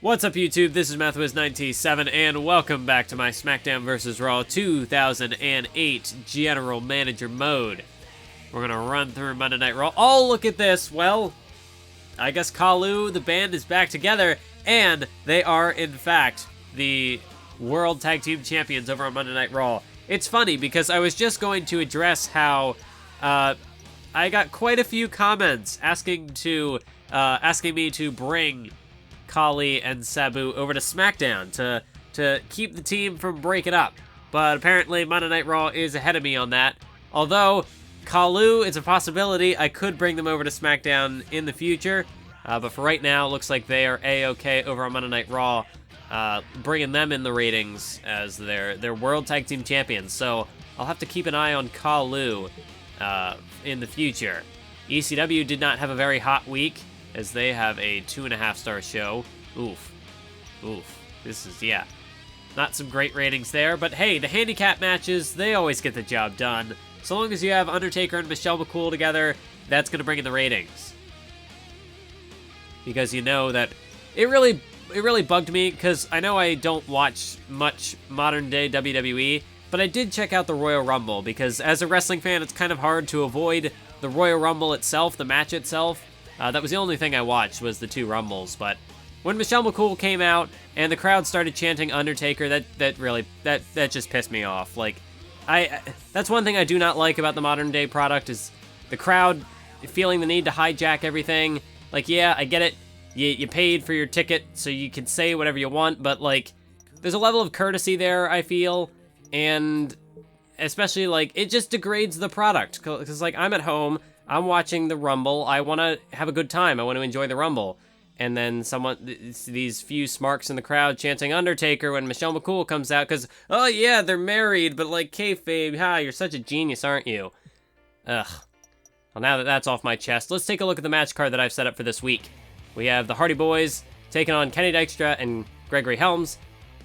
What's up, YouTube? This is MathWiz97, and welcome back to my SmackDown vs. Raw 2008 General Manager mode. We're gonna run through Monday Night Raw. Oh, look at this! Well, I guess Kalu, the band, is back together, and they are, in fact, the World Tag Team Champions over on Monday Night Raw. It's funny, because I was just going to address how, I got quite a few comments asking me to bring Kali and Sabu over to SmackDown to keep the team from breaking up. But apparently Monday Night Raw is ahead of me on that. Although Kalu is a possibility, I could bring them over to SmackDown in the future. But for right now, it looks like they are A-okay over on Monday Night Raw, bringing them in the ratings as their World Tag Team Champions. So I'll have to keep an eye on Kalu in the future. ECW did not have a very hot week, as they have a 2.5-star show. Oof. This is, yeah, not some great ratings there. But hey, the handicap matches, they always get the job done. So long as you have Undertaker and Michelle McCool together, that's going to bring in the ratings. Because you know that it really bugged me, because I know I don't watch much modern-day WWE, but I did check out the Royal Rumble, because as a wrestling fan, it's kind of hard to avoid the Royal Rumble itself, the match itself. That was the only thing I watched, was the two Rumbles. But when Michelle McCool came out and the crowd started chanting Undertaker, that just pissed me off. Like, that's one thing I do not like about the modern day product, is the crowd feeling the need to hijack everything. Like, yeah, I get it. You paid for your ticket, so you can say whatever you want, but like, there's a level of courtesy there, I feel, and especially like, it just degrades the product. Because like, I'm at home, I'm watching the Rumble, I want to have a good time, I want to enjoy the Rumble. And then these few smarks in the crowd chanting Undertaker when Michelle McCool comes out, because, oh yeah, they're married, but like, kayfabe, you're such a genius, aren't you? Ugh. Well, now that that's off my chest, let's take a look at the match card that I've set up for this week. We have the Hardy Boys taking on Kenny Dykstra and Gregory Helms,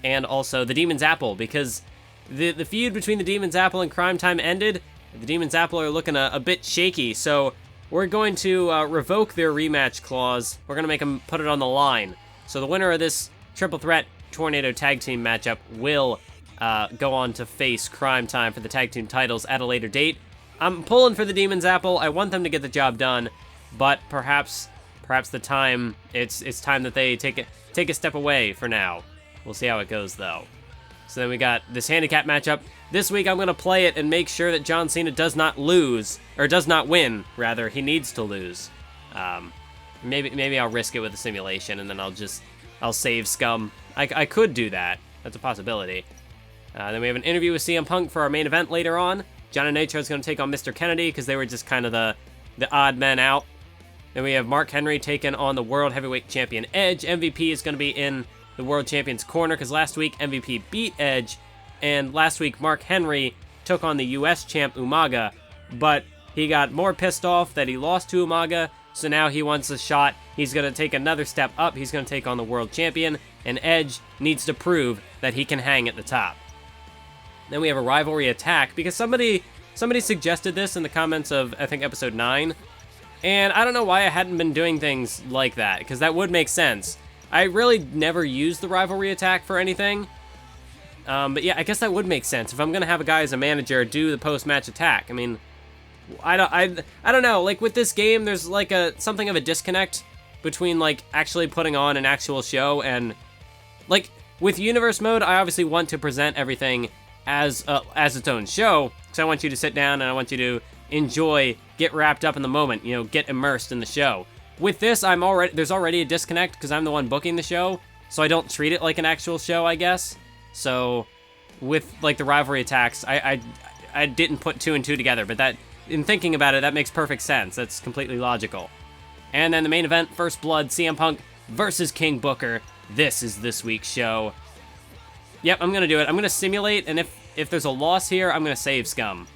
and also the Demon's Apple, because the feud between the Demon's Apple and Crime Time ended. The Demon's Apple are looking a bit shaky, so we're going to revoke their rematch clause. We're going to make them put it on the line. So the winner of this triple threat tornado tag team matchup will go on to face Crime Time for the tag team titles at a later date. I'm pulling for the Demon's Apple. I want them to get the job done, but perhaps it's time that they take a step away for now. We'll see how it goes, though. So then we got this handicap matchup. This week I'm going to play it and make sure that John Cena does not win, rather. He needs to lose. Maybe I'll risk it with a simulation, and then I'll save scum. I could do that. That's a possibility. Then we have an interview with CM Punk for our main event later on. Johnny Nitro is going to take on Mr. Kennedy, because they were just kind of the odd men out. Then we have Mark Henry taking on the World Heavyweight Champion Edge. MVP is going to be in the World Champion's corner, because last week MVP beat Edge, and last week Mark Henry took on the US champ Umaga, but he got more pissed off that he lost to Umaga, so now he wants a shot. He's going to take another step up. He's going to take on the world champion, and Edge needs to prove that he can hang at the top. Then we have a rivalry attack, because somebody suggested this in the comments of, I think, episode 9, and I don't know why I hadn't been doing things like that, because that would make sense. I really never used the rivalry attack for anything. But yeah, I guess that would make sense. If I'm going to have a guy as a manager do the post-match attack, I mean, I don't know. Like, with this game, there's like something of a disconnect between like actually putting on an actual show and like with Universe mode, I obviously want to present everything as its own show. So I want you to sit down and I want you to enjoy, get wrapped up in the moment, you know, get immersed in the show. With this, there's already a disconnect because I'm the one booking the show, so I don't treat it like an actual show, I guess. So with like the rivalry attacks, I didn't put 2 and 2 together, but that, in thinking about it, that makes perfect sense. That's completely logical. And then the main event, First Blood, CM Punk versus King Booker. This is this week's show. Yep, I'm gonna do it. I'm gonna simulate, and if there's a loss here, I'm gonna save scum.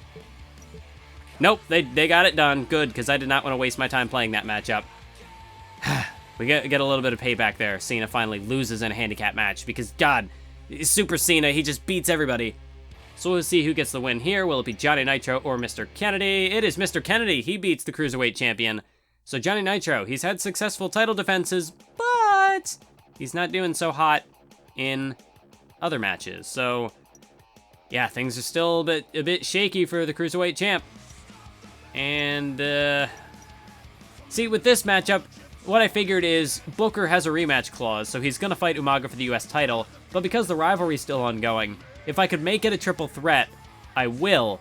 Nope, they got it done. Good, because I did not want to waste my time playing that matchup. We get a little bit of payback there. Cena finally loses in a handicap match because, God, Super Cena, he just beats everybody. So we'll see who gets the win here. Will it be Johnny Nitro or Mr. Kennedy? It is Mr. Kennedy. He beats the Cruiserweight Champion. So Johnny Nitro, he's had successful title defenses, but he's not doing so hot in other matches. So, yeah, things are still a bit shaky for the Cruiserweight champ. And, see, with this matchup, what I figured is Booker has a rematch clause, so he's going to fight Umaga for the US title. But because the rivalry's still ongoing, if I could make it a triple threat, I will.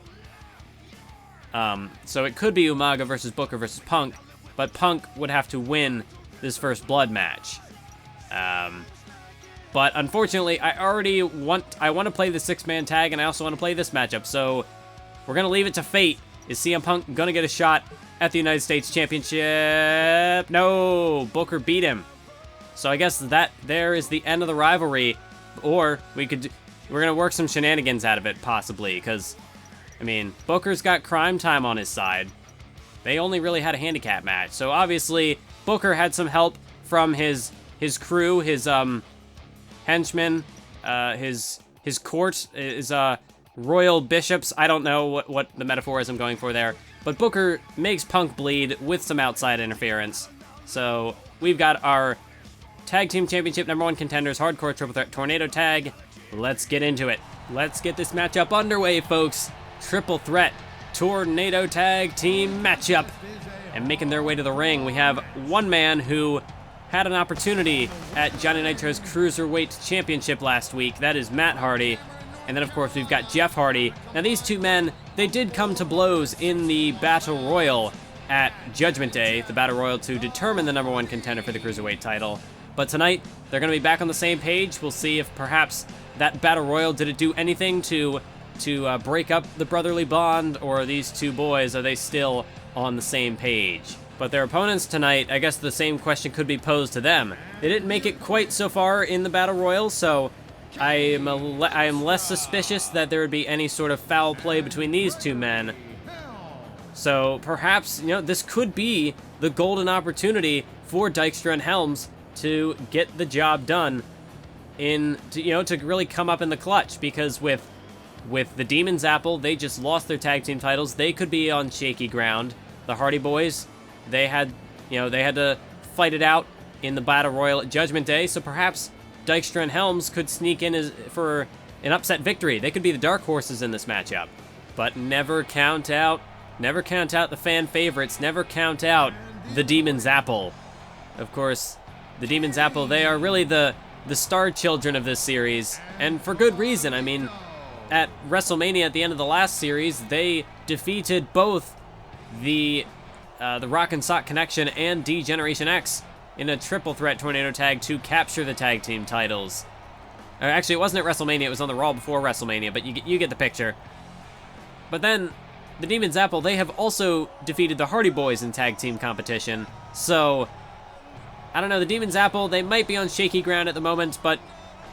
So it could be Umaga versus Booker versus Punk, but Punk would have to win this first blood match. But unfortunately, I want to play the 6-man tag, and I also want to play this matchup, so we're going to leave it to fate. Is CM Punk going to get a shot at the United States Championship? No, Booker beat him. So I guess there is the end of the rivalry, or we're going to work some shenanigans out of it, possibly, because, I mean, Booker's got Crime Time on his side. They only really had a handicap match, so obviously Booker had some help from his crew, his henchmen, his court, his royal bishops. I don't know what the metaphor is I'm going for there, but Booker makes Punk bleed with some outside interference. So we've got our Tag Team Championship #1 contenders, Hardcore Triple Threat Tornado Tag. Let's get into it. Let's get this matchup underway, folks. Triple Threat Tornado Tag Team matchup. And making their way to the ring, we have one man who had an opportunity at Johnny Nitro's Cruiserweight Championship last week. That is Matt Hardy. And then, of course, we've got Jeff Hardy. Now, these two men, they did come to blows in the Battle Royal at Judgment Day, the Battle Royal to determine the #1 contender for the Cruiserweight title. But tonight, they're going to be back on the same page. We'll see if perhaps that Battle Royal, did it do anything to break up the brotherly bond, or these two boys, are they still on the same page? But their opponents tonight, I guess the same question could be posed to them. They didn't make it quite so far in the Battle Royal, so I am less suspicious that there would be any sort of foul play between these two men. So perhaps, this could be the golden opportunity for Dykstra and Helms to get the job done to really come up in the clutch, because with the Demon's Apple, they just lost their tag team titles. They could be on shaky ground. The Hardy Boys, they had to fight it out in the Battle Royal at Judgment Day, so perhaps Dykstra and Helms could sneak in for an upset victory. They could be the dark horses in this matchup. But never count out the fan favorites. Never count out the Demon's Apple. Of course, the Demon's Apple, they are really the star children of this series, and for good reason. I mean, at WrestleMania at the end of the last series, they defeated both the Rock and Sock Connection and D-Generation X in a triple threat tornado tag to capture the tag team titles. Actually, it wasn't at WrestleMania, it was on the Raw before WrestleMania, but you get the picture. But then, the Demon's Apple, they have also defeated the Hardy Boys in tag team competition, so I don't know, the Demon's Apple, they might be on shaky ground at the moment, but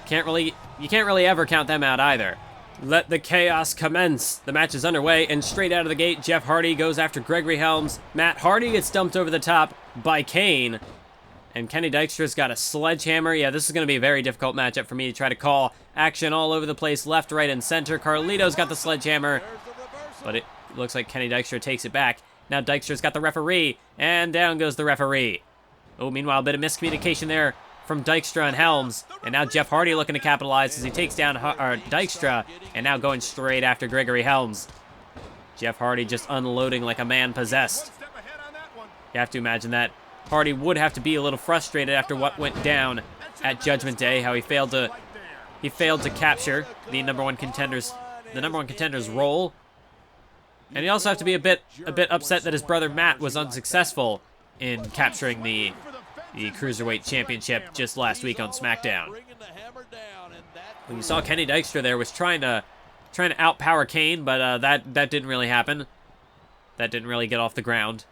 you can't really ever count them out either. Let the chaos commence. The match is underway, and straight out of the gate, Jeff Hardy goes after Gregory Helms. Matt Hardy gets dumped over the top by Kane. And Kenny Dykstra's got a sledgehammer. Yeah, this is going to be a very difficult matchup for me to try to call. Action all over the place, left, right, and center. Carlito's got the sledgehammer, but it looks like Kenny Dykstra takes it back. Now Dykstra's got the referee, and down goes the referee. Oh, meanwhile, a bit of miscommunication there from Dykstra and Helms. And now Jeff Hardy looking to capitalize as he takes down Dykstra, and now going straight after Gregory Helms. Jeff Hardy just unloading like a man possessed. You have to imagine that Hardy would have to be a little frustrated after what went down at Judgment Day, how he failed to capture the #1 contender's role. And he also have to be a bit upset that his brother Matt was unsuccessful in capturing the Cruiserweight Championship just last week on SmackDown. When you saw Kenny Dykstra there was trying to outpower Kane, but that didn't really happen. That didn't really get off the ground,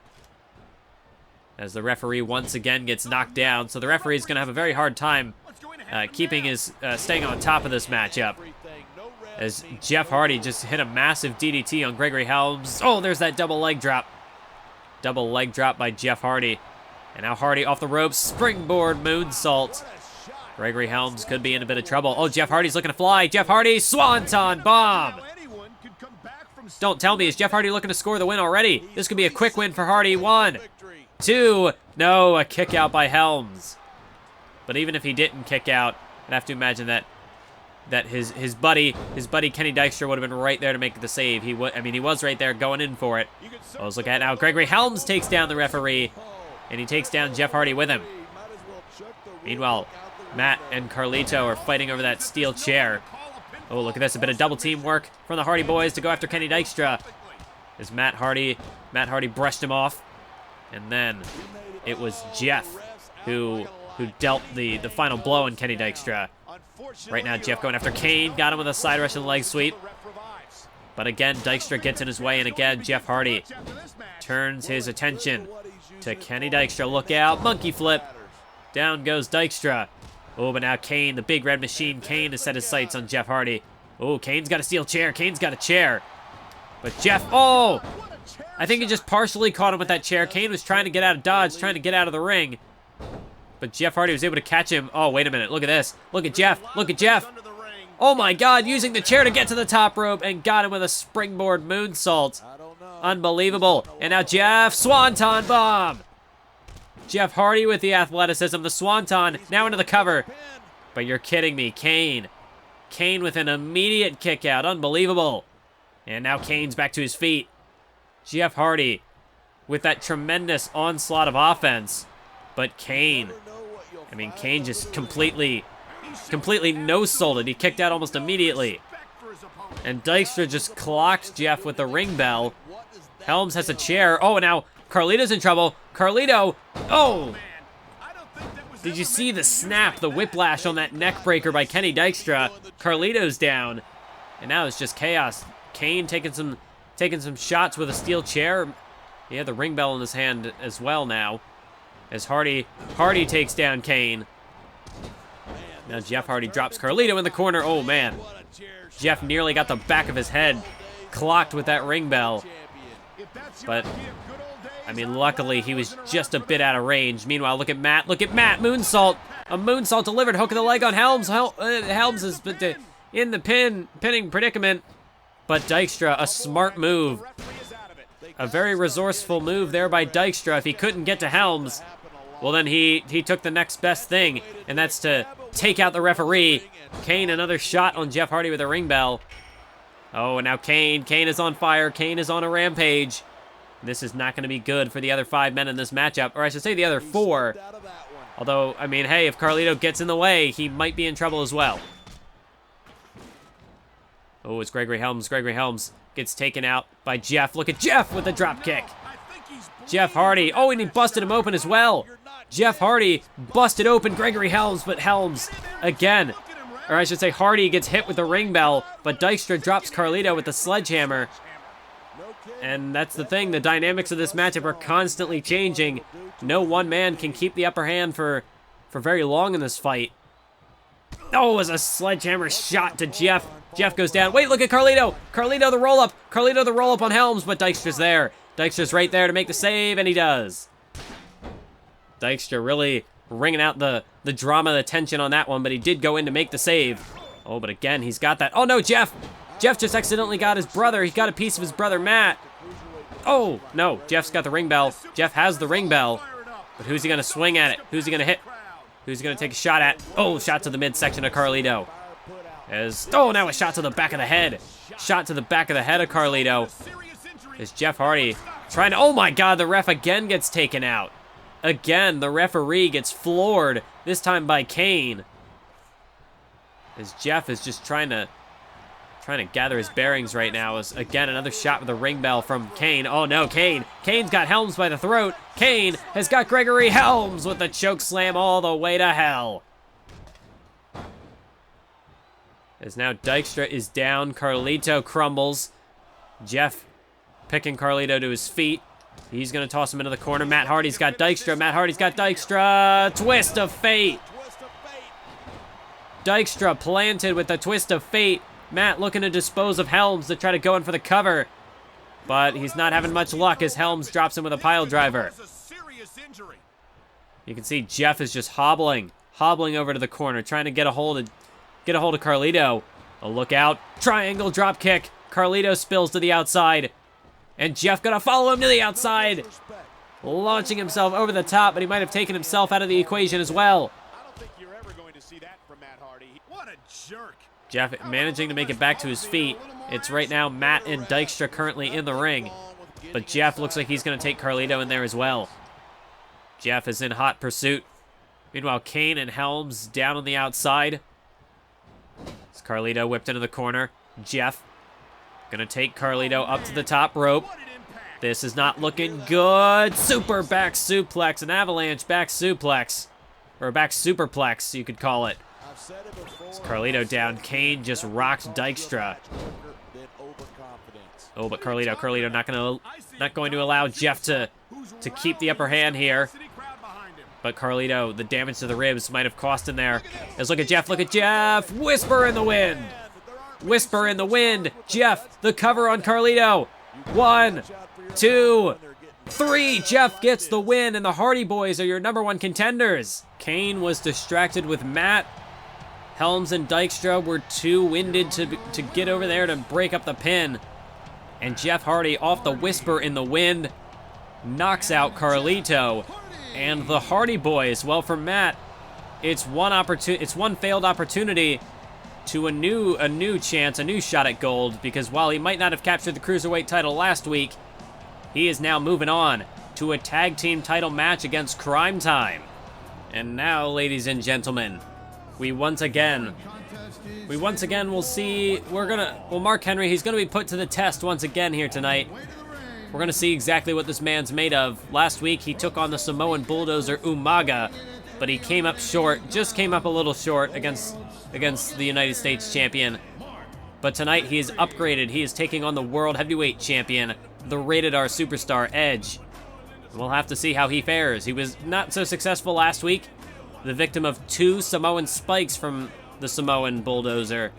as the referee once again gets knocked down. So the referee is going to have a very hard time staying on top of this matchup, as Jeff Hardy just hit a massive DDT on Gregory Helms. Oh, there's that double leg drop. Double leg drop by Jeff Hardy. And now Hardy off the ropes, springboard moonsault. Gregory Helms could be in a bit of trouble. Oh, Jeff Hardy's looking to fly. Jeff Hardy, swanton bomb. Don't tell me, is Jeff Hardy looking to score the win already? This could be a quick win for Hardy. 1, 2, no, a kick out by Helms. But even if he didn't kick out, I'd have to imagine that his buddy Kenny Dykstra would have been right there to make the save. He was right there going in for it. Oh, let's look at it now. Gregory Helms takes down the referee, and he takes down Jeff Hardy with him. Meanwhile, Matt and Carlito are fighting over that steel chair. Oh, look at this. A bit of double team work from the Hardy boys to go after Kenny Dykstra. As Matt Hardy brushed him off. And then it was Jeff who dealt the final blow on Kenny Dykstra. Right now, Jeff going after Kane. Got him with a side rush and leg sweep. But again, Dykstra gets in his way. And again, Jeff Hardy turns his attention to Kenny Dykstra. Look out. Monkey flip. Down goes Dykstra. Oh, but now Kane, the big red machine, Kane has set his sights on Jeff Hardy. Oh, Kane's got a steel chair. Kane's got a chair. But Jeff, oh! I think he just partially caught him with that chair. Kane was trying to get out of dodge, trying to get out of the ring. But Jeff Hardy was able to catch him. Oh, wait a minute. Look at this. Look at Jeff. Look at Jeff. Oh, my God. Using the chair to get to the top rope and got him with a springboard moonsault. Unbelievable. And now Jeff, Swanton bomb. Jeff Hardy with the athleticism, the Swanton, now into the cover. But you're kidding me, Kane. Kane with an immediate kick out, unbelievable. And now Kane's back to his feet. Jeff Hardy with that tremendous onslaught of offense. But Kane, Kane just completely no-sold it. He kicked out almost immediately. And Dykstra just clocked Jeff with the ring bell. Helms has a chair. Oh, and now Carlito's in trouble. Carlito, oh! Did you see the snap, the whiplash on that neck breaker by Kenny Dykstra? Carlito's down. And now it's just chaos. Kane taking some shots with a steel chair. He had the ring bell in his hand as well now. As Hardy takes down Kane. Now Jeff Hardy drops Carlito in the corner. Oh, man. Jeff nearly got the back of his head clocked with that ring bell. But, luckily he was just a bit out of range. Meanwhile, look at Matt. Look at Matt. Moonsault. A moonsault delivered. Hook of the leg on Helms. Helms is in the pinning predicament. But Dykstra, a smart move. A very resourceful move there by Dykstra. If he couldn't get to Helms, well, then he took the next best thing, and that's to take out the referee. Kane, another shot on Jeff Hardy with a ring bell. Oh, and now Kane. Kane is on fire. Kane is on a rampage. This is not going to be good for the other 5 men in this matchup, or I should say the other 4. Although, hey, if Carlito gets in the way, he might be in trouble as well. Oh, it's Gregory Helms. Gregory Helms gets taken out by Jeff. Look at Jeff with the drop kick. Jeff Hardy. Oh, and he busted him open as well. Jeff Hardy busted open Gregory Helms, but Helms again, or I should say Hardy gets hit with the ring bell, but Dykstra drops Carlito with the sledgehammer. And that's the thing. The dynamics of this matchup are constantly changing. No one man can keep the upper hand for very long in this fight. Oh, it was a sledgehammer shot to Jeff. Jeff goes down. Wait, look at Carlito. Carlito the roll-up. Carlito the roll-up on Helms, but Dykstra's there. Dykstra's right there to make the save, and he does. Dykstra really wringing out the drama, the tension on that one, but he did go in to make the save. Oh, but again, he's got that. Oh, no, Jeff. Jeff just accidentally got his brother. He got a piece of his brother, Matt. Oh, no, Jeff's got the ring bell. Jeff has the ring bell, but who's he going to swing at it? Who's he going to hit? Who's he going to take a shot at? Oh, shot to the midsection of Carlito. Now a shot to the back of the head. Shot to the back of the head of Carlito. Is Jeff Hardy trying to... Oh, my God, the ref again gets taken out. Again, the referee gets floored, this time by Kane. As Jeff is just trying to gather his bearings right now. As again, another shot with a ring bell from Kane. Oh, no, Kane. Kane's got Helms by the throat. Kane has got Gregory Helms with the choke slam all the way to hell. As now Dykstra is down. Carlito crumbles. Jeff picking Carlito to his feet. He's going to toss him into the corner. Matt Hardy's got Dykstra. Matt Hardy's got Dykstra. Twist of fate. Dykstra planted with the twist of fate. Matt looking to dispose of Helms to try to go in for the cover. But he's not having much luck as Helms drops him with a pile driver. You can see Jeff is just hobbling over to the corner, trying to get a hold of Carlito. A look out. Triangle drop kick. Carlito spills to the outside. And Jeff gonna follow him to the outside. Launching himself over the top, but he might have taken himself out of the equation as well. What a jerk. Jeff managing to make it back to his feet. It's right now Matt and Dykstra currently in the ring. But Jeff looks like he's going to take Carlito in there as well. Jeff is in hot pursuit. Meanwhile, Kane and Helms down on the outside. As Carlito whipped into the corner. Jeff going to take Carlito up to the top rope. This is not looking good. Super back suplex, an avalanche back suplex. Or a back superplex, you could call it. It's Carlito down. Kane just rocked Dykstra. Oh, but Carlito not going to allow Jeff to keep the upper hand here. But Carlito, the damage to the ribs might have cost him there. Let's look at Jeff. Look at Jeff. Whisper in the wind. Whisper in the wind. Jeff, the cover on Carlito. 1, 2, 3. Jeff gets the win, and the Hardy Boys are your #1 contenders. Kane was distracted with Matt. Helms and Dykstra were too winded to get over there to break up the pin. And Jeff Hardy, off the Whisper in the wind, knocks out Carlito. And the Hardy Boys, well, for Matt, it's one failed opportunity to a new chance, a new shot at gold, because while he might not have captured the Cruiserweight title last week, he is now moving on to a tag team title match against Crime Time. And now, ladies and gentlemen, we once again will see, Mark Henry, he's gonna be put to the test once again here tonight. We're gonna see exactly what this man's made of. Last week, he took on the Samoan Bulldozer Umaga, but he came up short, just came up a little short against the United States champion. But tonight, he is upgraded. He is taking on the World Heavyweight Champion, the Rated R Superstar Edge. We'll have to see how he fares. He was not so successful last week, the victim of 2 Samoan spikes from the Samoan Bulldozer.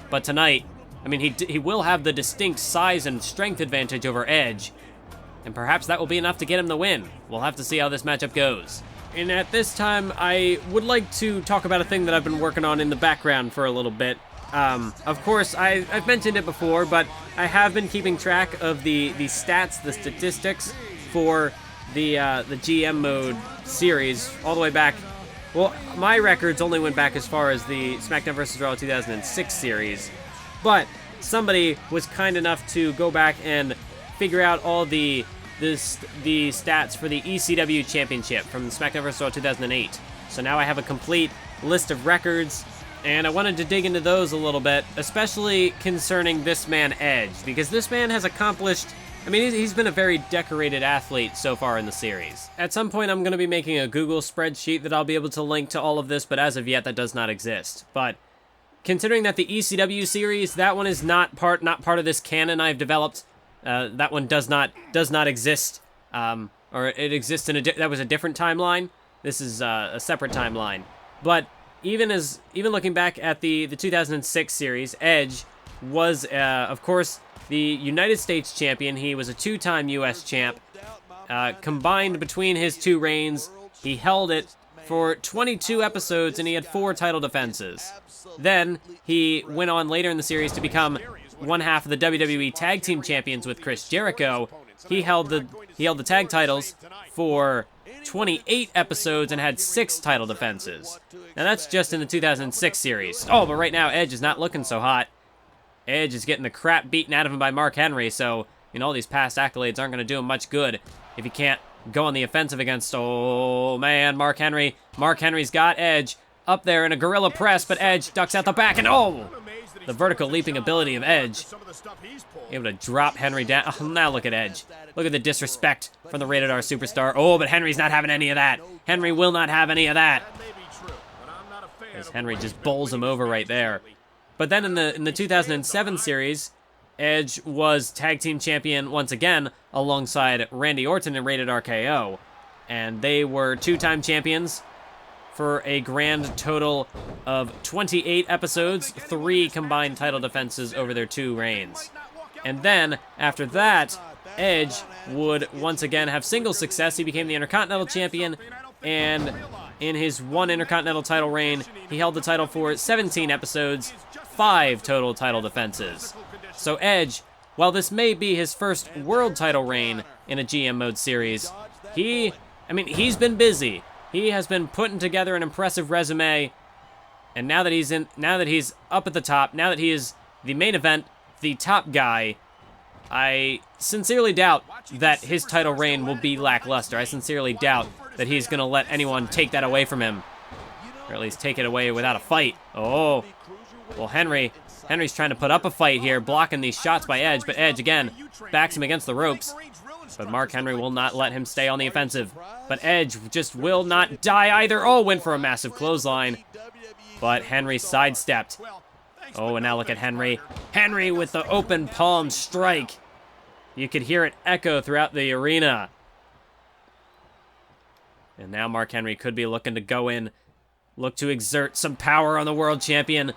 But tonight, I mean, he will have the distinct size and strength advantage over Edge, and perhaps that will be enough to get him the win. We'll have to see how this matchup goes. And at this time, I would like to talk about a thing that I've been working on in the background for a little bit. Of course, I've mentioned it before, but I have been keeping track of the stats, the statistics for the GM mode series all the way back. Well, my records only went back as far as the SmackDown vs. Raw 2006 series, but somebody was kind enough to go back and figure out all the stats for the ECW Championship from SmackDown vs. Raw 2008. So now I have a complete list of records, and I wanted to dig into those a little bit, especially concerning this man Edge, because this man has accomplished, I mean, he's been a very decorated athlete so far in the series. At some point, I'm going to be making a Google spreadsheet that I'll be able to link to all of this, but as of yet, that does not exist. But considering that the ECW series, that one is not part of this canon I've developed. That one does not exist, or it exists in that was a different timeline. This is a separate timeline. But even looking back at the 2006 series, Edge was, of course, the United States champion. He was a 2-time U.S. champ. Combined between his 2 reigns, he held it for 22 episodes, and he had 4 title defenses. Then he went on later in the series to become one half of the WWE Tag Team Champions with Chris Jericho. He held the tag titles for 28 episodes and had 6 title defenses. Now that's just in the 2006 series. Oh, but right now Edge is not looking so hot. Edge is getting the crap beaten out of him by Mark Henry, so, you know, all these past accolades aren't going to do him much good if he can't go on the offensive against, oh man, Mark Henry. Mark Henry's got Edge up there in a gorilla press, but Edge ducks out the back, and oh! The vertical leaping ability of Edge. Able to drop Henry down. Oh, now look at Edge. Look at the disrespect from the Rated R Superstar. Oh, but Henry's not having any of that. Henry will not have any of that. As Henry just bowls him over right there. But then in the 2007 series, Edge was tag team champion once again alongside Randy Orton and Rated RKO. And they were 2-time champions for a grand total of 28 episodes, 3 combined title defenses over their 2 reigns. And then, after that, Edge would once again have single success. He became the Intercontinental Champion, and in his 1 Intercontinental title reign, he held the title for 17 episodes, 5 total title defenses. So Edge, while this may be his first world title reign in a GM mode series, he's been busy. He has been putting together an impressive resume, And now that he's up at the top, now that he is the main event, the top guy, I sincerely doubt that his title reign will be lackluster. I sincerely doubt that he's going to let anyone take that away from him. Or at least take it away without a fight. Oh. Well, Henry's trying to put up a fight here, blocking these shots by Edge, but Edge, again, backs him against the ropes. But Mark Henry will not let him stay on the offensive. But Edge just will not die either. Oh, went for a massive clothesline. But Henry sidestepped. Oh, and now look at Henry. Henry with the open palm strike. You could hear it echo throughout the arena. And now Mark Henry could be looking to go in, look to exert some power on the world champion,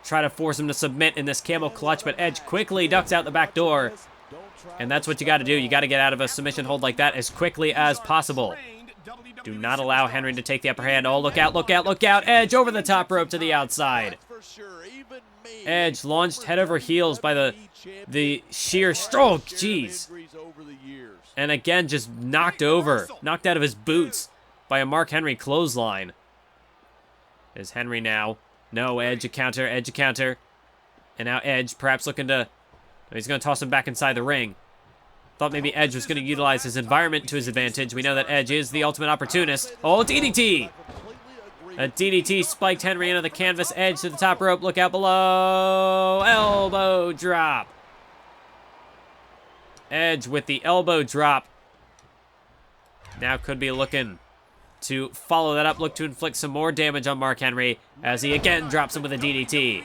try to force him to submit in this camel clutch, but Edge quickly ducks out the back door. And that's what you got to do. You got to get out of a submission hold like that as quickly as possible. Do not allow Henry to take the upper hand. Oh, look out, look out, look out. Edge over the top rope to the outside. Edge launched head over heels by the sheer stroke. Jeez. And again, just knocked out of his boots by a Mark Henry clothesline. Is Henry now? No, Edge a counter, Edge a counter. And now Edge perhaps looking to... He's going to toss him back inside the ring. Thought maybe Edge was going to utilize his environment to his advantage. We know that Edge is the ultimate opportunist. Oh, DDT! A DDT spiked Henry into the canvas. Edge to the top rope. Look out below. Elbow drop. Edge with the elbow drop. Now could be looking to follow that up. Look to inflict some more damage on Mark Henry as he again drops him with a DDT.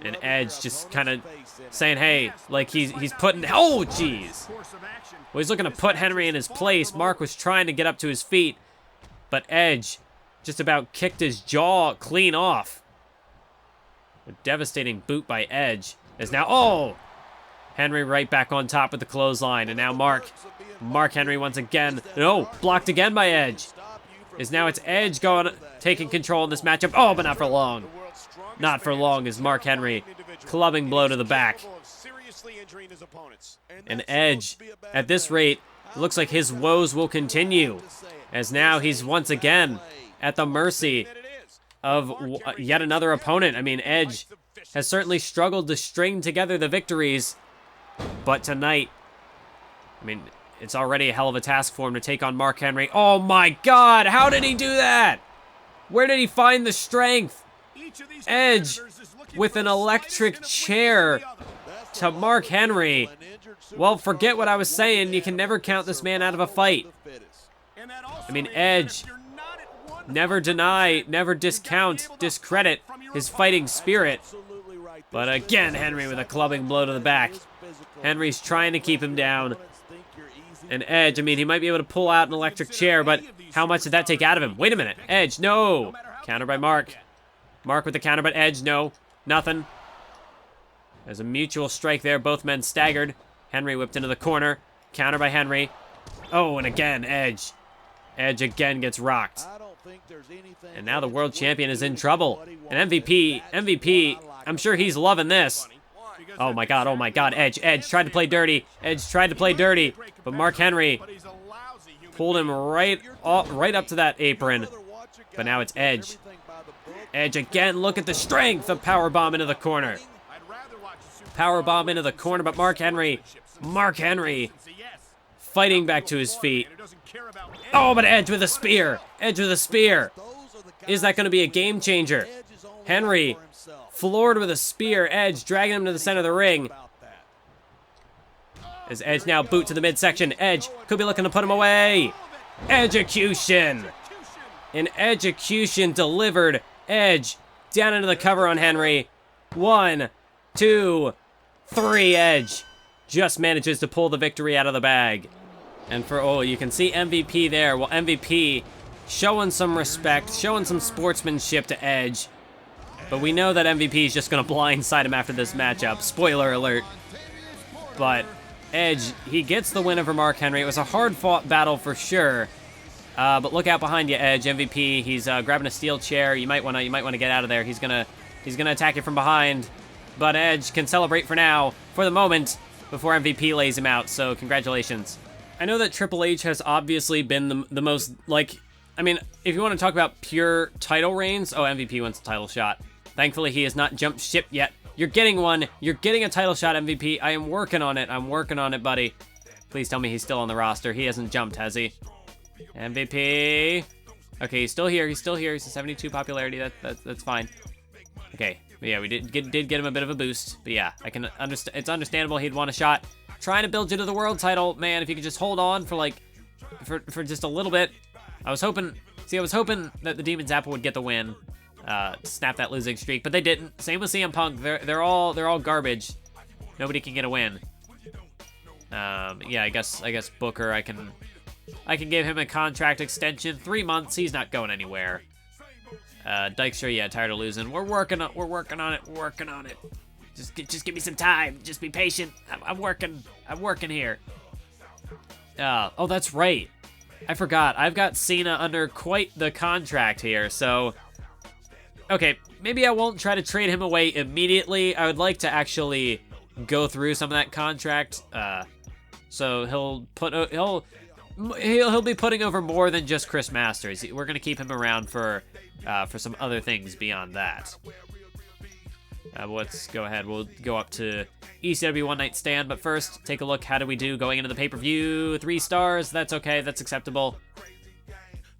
And Edge just kind of saying, hey, like he's putting... Oh, jeez. Well, he's looking to put Henry in his place. Mark was trying to get up to his feet, but Edge just about kicked his jaw clean off. A devastating boot by Edge is now... Oh! Henry right back on top with the clothesline, and now Mark Henry once again... No, blocked again by Edge. Now it's Edge taking control in this matchup. Oh, but not for long. Not for long is Mark Henry clubbing blow to the back. And Edge, at this rate, looks like his woes will continue, as now he's once again at the mercy of yet another opponent. I mean, Edge has certainly struggled to string together the victories, but tonight, I mean, it's already a hell of a task for him to take on Mark Henry. Oh my God, how did he do that? Where did he find the strength? Edge with an electric chair to Mark Henry. Well, forget what I was saying. You can never count this man out of a fight. I mean, Edge, never deny, never discredit his fighting spirit. But again, Henry with a clubbing blow to the back. Henry's trying to keep him down. And Edge, I mean, he might be able to pull out an electric chair, but how much did that take out of him? Wait a minute. Edge, no. Counter by Mark. Mark with the counter, but Edge, no. Nothing. There's a mutual strike there. Both men staggered. Henry whipped into the corner. Counter by Henry. Oh, and again, Edge. Edge again gets rocked. And now the world champion is in trouble. And MVP, I'm sure he's loving this. Oh my God, Edge tried to play dirty. Edge tried to play dirty, but Mark Henry pulled him right up to that apron. But now it's Edge. Edge again, look at the strength of powerbomb into the corner. Powerbomb into the corner, but Mark Henry fighting back to his feet. Oh, but Edge with a spear. Edge with a spear. Is that going to be a game changer? Henry floored with a spear. Edge dragging him to the center of the ring. As Edge now boot to the midsection. Edge could be looking to put him away. Edgecution. An execution delivered. Edge down into the cover on Henry. 1, 2, 3. Edge just manages to pull the victory out of the bag. And you can see MVP there. Well, MVP showing some respect, showing some sportsmanship to Edge. But we know that MVP is just going to blindside him after this matchup. Spoiler alert. But Edge, he gets the win over Mark Henry. It was a hard-fought battle for sure. But look out behind you, Edge. MVP. He's grabbing a steel chair. You might want to get out of there. He's gonna attack you from behind. But Edge can celebrate for now, for the moment, before MVP lays him out. So congratulations. I know that Triple H has obviously been the most I mean, if you want to talk about pure title reigns, oh, MVP wants a title shot. Thankfully, he has not jumped ship yet. You're getting one. You're getting a title shot, MVP. I am working on it. I'm working on it, buddy. Please tell me he's still on the roster. He hasn't jumped, has he? MVP. Okay, he's still here. He's still here. He's a 72 popularity. That's fine. Okay. Yeah, we did get him a bit of a boost. But yeah, I can understand. It's understandable he'd want a shot. Trying to build you to the world title, man. If you could just hold on for like, for just a little bit. I was hoping that the Demon's Apple would get the win, to snap that losing streak, but they didn't. Same with CM Punk. They're all garbage. Nobody can get a win. Yeah, I guess Booker. I can give him a contract extension, 3 months. He's not going anywhere. Dykstra, yeah, tired of losing. We're working on it. Just give me some time. Just be patient. I'm working here. Oh, that's right. I forgot. I've got Cena under quite the contract here, so... Okay, maybe I won't try to trade him away immediately. I would like to actually go through some of that contract. So he'll be putting over more than just Chris Masters. We're gonna keep him around for some other things beyond that. Let's go ahead. We'll go up to ECW One Night Stand, but first, take a look. How do we do going into the pay-per-view? 3 stars. That's okay. That's acceptable.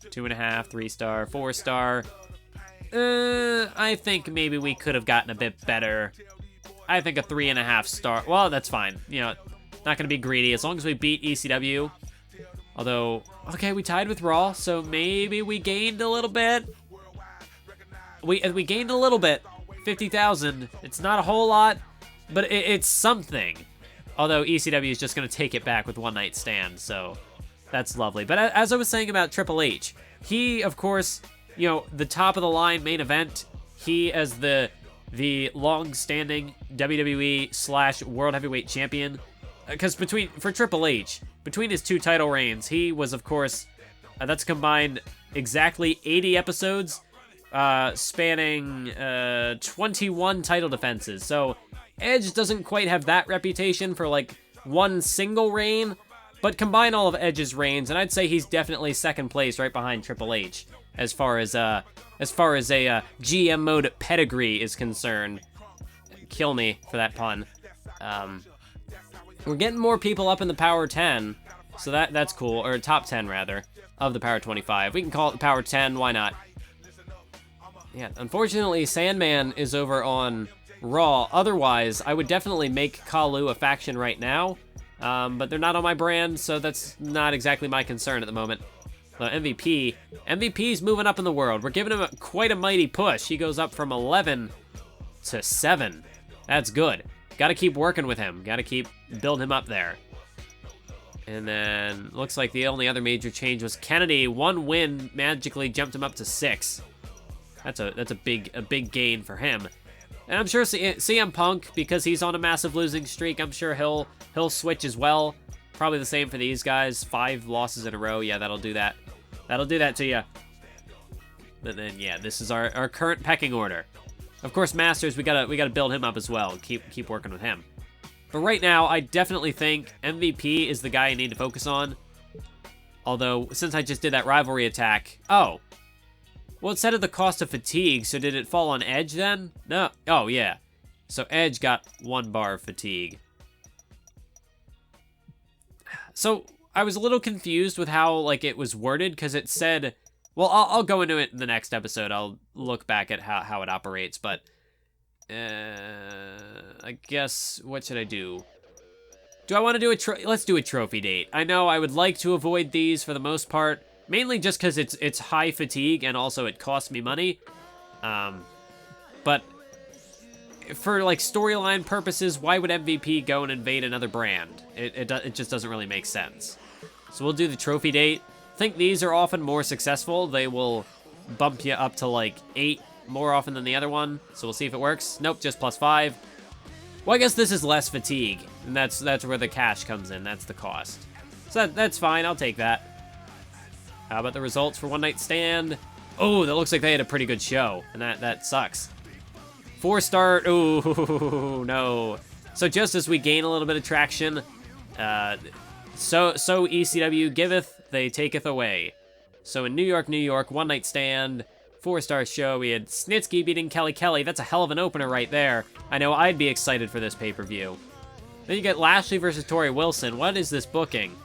2.5, 3 star, 4 star. I think maybe we could have gotten a bit better. I think a 3.5 star. Well, that's fine. You know, not gonna be greedy as long as we beat ECW. Although, okay, we tied with Raw, so maybe we gained a little bit. We gained a little bit. 50,000. It's not a whole lot, but it's something. Although ECW is just going to take it back with One Night Stand, so that's lovely. But as I was saying about Triple H, he, of course, you know, the top of the line main event, he as the long-standing WWE / World Heavyweight Champion, because for Triple H, between his 2 title reigns, he was, of course, that's combined exactly 80 episodes, spanning 21 title defenses. So Edge doesn't quite have that reputation for like one single reign, but combine all of Edge's reigns, and I'd say he's definitely second place right behind Triple H as far as a GM mode pedigree is concerned. Kill me for that pun. We're getting more people up in the Power 10, so that's cool, or top 10 rather, of the Power 25. We can call it the Power 10, why not? Yeah, unfortunately, Sandman is over on Raw. Otherwise, I would definitely make Kalu a faction right now, but they're not on my brand, so that's not exactly my concern at the moment. MVP's moving up in the world. We're giving him quite a mighty push. He goes up from 11 to 7. That's good. Gotta keep working with him. Gotta keep building him up there. And then, looks like the only other major change was Kennedy. 1 win magically jumped him up to 6. That's a big gain for him. And I'm sure CM Punk, because he's on a massive losing streak, I'm sure he'll switch as well. Probably the same for these guys. 5 losses in a row. Yeah, that'll do that. That'll do that to you. But then, yeah, this is our current pecking order. Of course, Masters, we gotta build him up as well. Keep working with him. But right now, I definitely think MVP is the guy I need to focus on. Although, since I just did that rivalry attack... Oh. Well, it said at the cost of fatigue, so did it fall on Edge then? No. Oh, yeah. So Edge got 1 bar of fatigue. So, I was a little confused with how, like, it was worded, because it said... Well, I'll go into it in the next episode. I'll look back at how it operates, but... I guess, what should I do? Do I want to do let's do a trophy date. I know I would like to avoid these for the most part, mainly just because it's high fatigue and also it costs me money. But for like storyline purposes, why would MVP go and invade another brand? It just doesn't really make sense. So we'll do the trophy date. I think these are often more successful. They will bump you up to like 8 more often than the other one. So we'll see if it works. Nope, just +5. Well, I guess this is less fatigue, and that's where the cash comes in. That's the cost. So that's fine. I'll take that. How about the results for One Night Stand? Oh, that looks like they had a pretty good show, and that sucks. 4-star. Oh no. So just as we gain a little bit of traction, so ECW giveth, they taketh away. So in New York, one night stand, 4-star show. We had Snitsky beating Kelly. That's a hell of an opener right there. I know I'd be excited for this pay-per-view. Then you get Lashley versus Tori Wilson. What is this booking?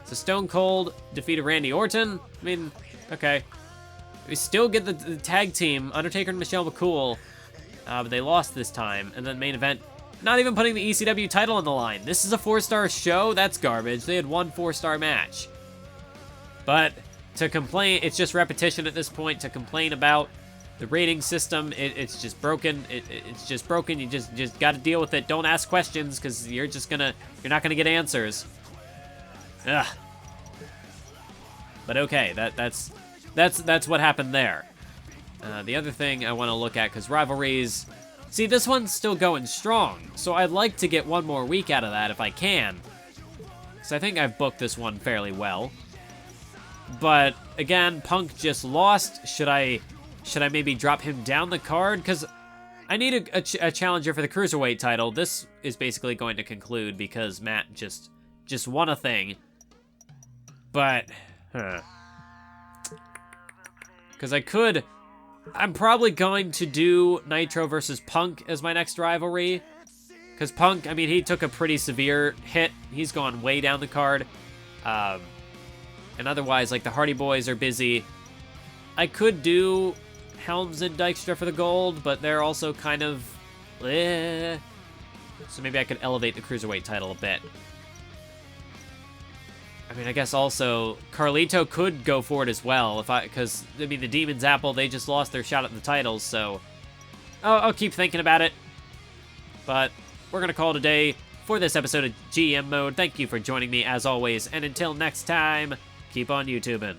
So Stone Cold defeated Randy Orton. I mean, okay. We still get the tag team, Undertaker and Michelle McCool, but they lost this time. And then main event, not even putting the ECW title on the line. This is a 4-star show? That's garbage. They had one 4-star match. But to complain, it's just repetition at this point. To complain about the rating system, it's just broken. It's just broken. You just got to deal with it. Don't ask questions because you're not gonna get answers. Ugh. But okay, that's what happened there. The other thing I want to look at, because rivalries, see, this one's still going strong, so I'd like to get one more week out of that if I can. So I think I've booked this one fairly well. But again, Punk just lost. Should I maybe drop him down the card? Because I need a challenger for the Cruiserweight title. This is basically going to conclude because Matt just won a thing. But, because I'm probably going to do Nitro versus Punk as my next rivalry. Because Punk, I mean, he took a pretty severe hit. He's gone way down the card. And otherwise, like, the Hardy Boys are busy. I could do Helms and Dykstra for the gold, but they're also kind of... So maybe I could elevate the Cruiserweight title a bit. I mean, I guess also Carlito could go for it as well, because I mean, the Demon's Apple, they just lost their shot at the titles, so I'll keep thinking about it. But we're gonna call it a day for this episode of GM Mode. Thank you for joining me as always, and until next time, keep on YouTubing.